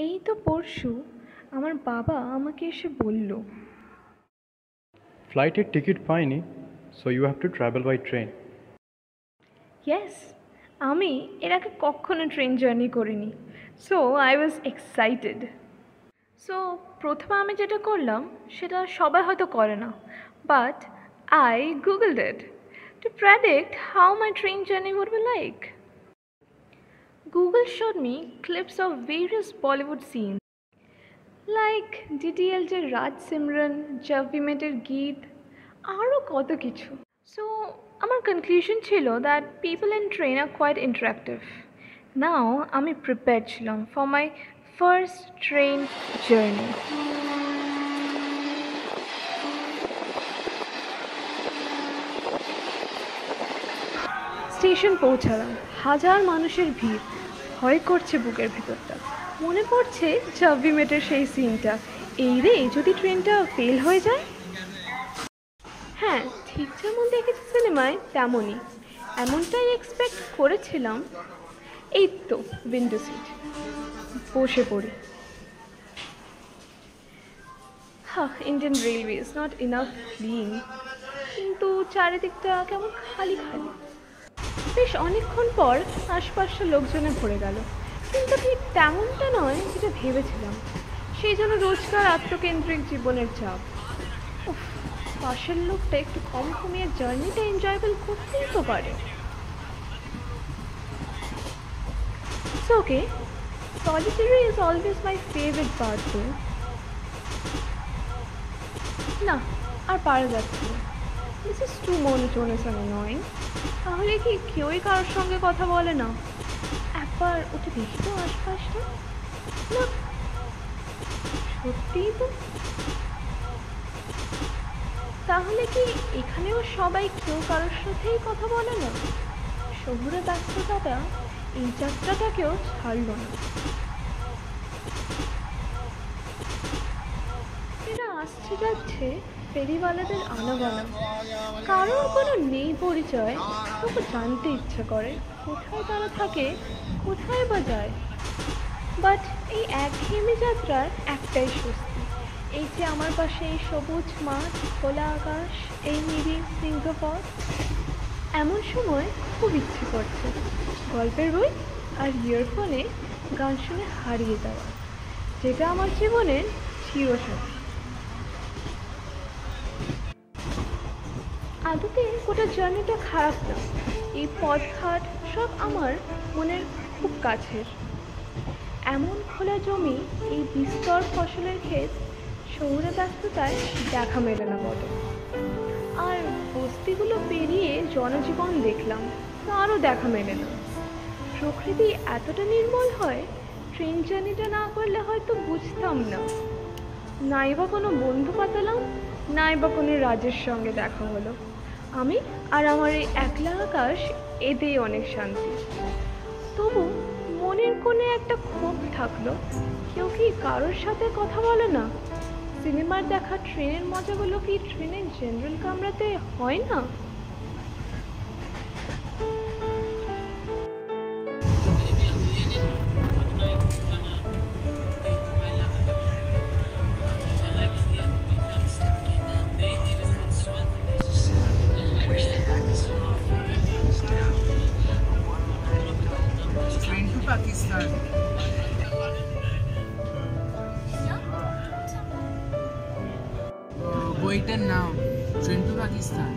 এই তো পরশু আমার বাবা আমাকে এসে বলল, ফ্লাইটের টিকিট পাইনি, so you have to travel by train. Yes, আমি এর আগে কখনো ট্রেন জার্নি করিনি, so I was excited. So প্রথমে আমি যেটা করলাম সেটা সবাই হয়তো করে না, but I googled it to predict how my train journey would be like. Google showed me clips of various Bollywood scenes like ডিডিএলজের রাজ সিমরন, জব উই মেটের গীত, আরও কত কিছু। সো আমার কনক্লুশন ছিল that people in train are quite interactive. Now আমি prepare ছিলাম for my first train journey. Station পৌঁছালাম, হাজার মানুষের ভিড়, ভয় করছে বুকের ভেতরটা। মনে পড়ছে জব উই মেটের সেই সিনটা, এই রে যদি ট্রেনটা ফেল হয়ে যায়। হ্যাঁ, ঠিক যেমন দেখেছি সিনেমায় তেমনই, এমনটাই এক্সপেক্ট করেছিলাম। এই তো উইন্ডো সিট, বসে পড়ি। Indian railway is not enough clean, কিন্তু চারিদিকটা কেমন খালি খালি। বেশ অনেকক্ষণ পর আশপাশটা লোকজনে ভরে গেল, কিন্তু ঠিক তেমনটা নয় যেটা ভেবেছিলাম। সেই জন্য রোজকার আত্মকেন্দ্রিক জীবনের চাপ। উফ, পাশের লোকটা একটু কম কমিয়ে জার্নিটা এনজয়েবল করতেই তো পারে। It's okay, solitary is always my favourite part তো। না, আর পারা যাচ্ছে না। This is too monotonous and annoying. তাহলে কি কেউই কারোর সঙ্গে কথা বলে না? একবার উঠে দেখি তো আশপাশটা। না, সত্যিই তো। তাহলে কি এখানেও সবাই কেউ কারোর সাথেই কথা বলে না? শহুরে ব্যস্ততাটা এই যাত্রাটাকেও ছাড়ল না। এরা আসছে যাচ্ছে, ফেরিওয়ালাদের আনাগোনা, কারোর কোনো নেই পরিচয়, তবু জানতে ইচ্ছা করে কোথায় তারা থাকে, কোথায় বা যায়। বাট এই একঘেয়েমি যাত্রার একটাই স্বস্তি, এই যে আমার পাশে এই সবুজ মাঠ, খোলা আকাশ, এই নিবিড় সিংহপথ। এমন সময় খুব ইচ্ছে করছে গল্পের বই আর ইয়ারফোনে গান শুনে হারিয়ে যাওয়া, যেটা আমার জীবনের চিরসাথী। আদতে গোটা জার্নিটা খারাপ না, এই পথঘাট সব আমার মনের খুব কাছের। এমন খোলা জমি, এই বিস্তর ফসলের ক্ষেত, শহুরে ব্যস্ততায় দেখা মেলে না বলে। আর বস্তিগুলো পেরিয়ে জনজীবন দেখলাম, তারও দেখা মেলে না। প্রকৃতি এতটা নির্মল হয়, ট্রেন জার্নিটা না করলে হয়তো বুঝতাম না। নাই বা কোনো বন্ধু পাতালাম, নাই বা কোনো রাজের সঙ্গে দেখা হলো। আমি আর আমার এই একলা আকাশ, এতেই অনেক শান্তি। তবু মনের কোণে একটা ক্ষোভ থাকলো, কেউ কি কারোর সাথে কথা বলে না? সিনেমার দেখা ট্রেনের মজাগুলো কি ট্রেনের জেনারেল কামরাতে হয় না? Train to Pakistan. Waiting now. Train to Pakistan.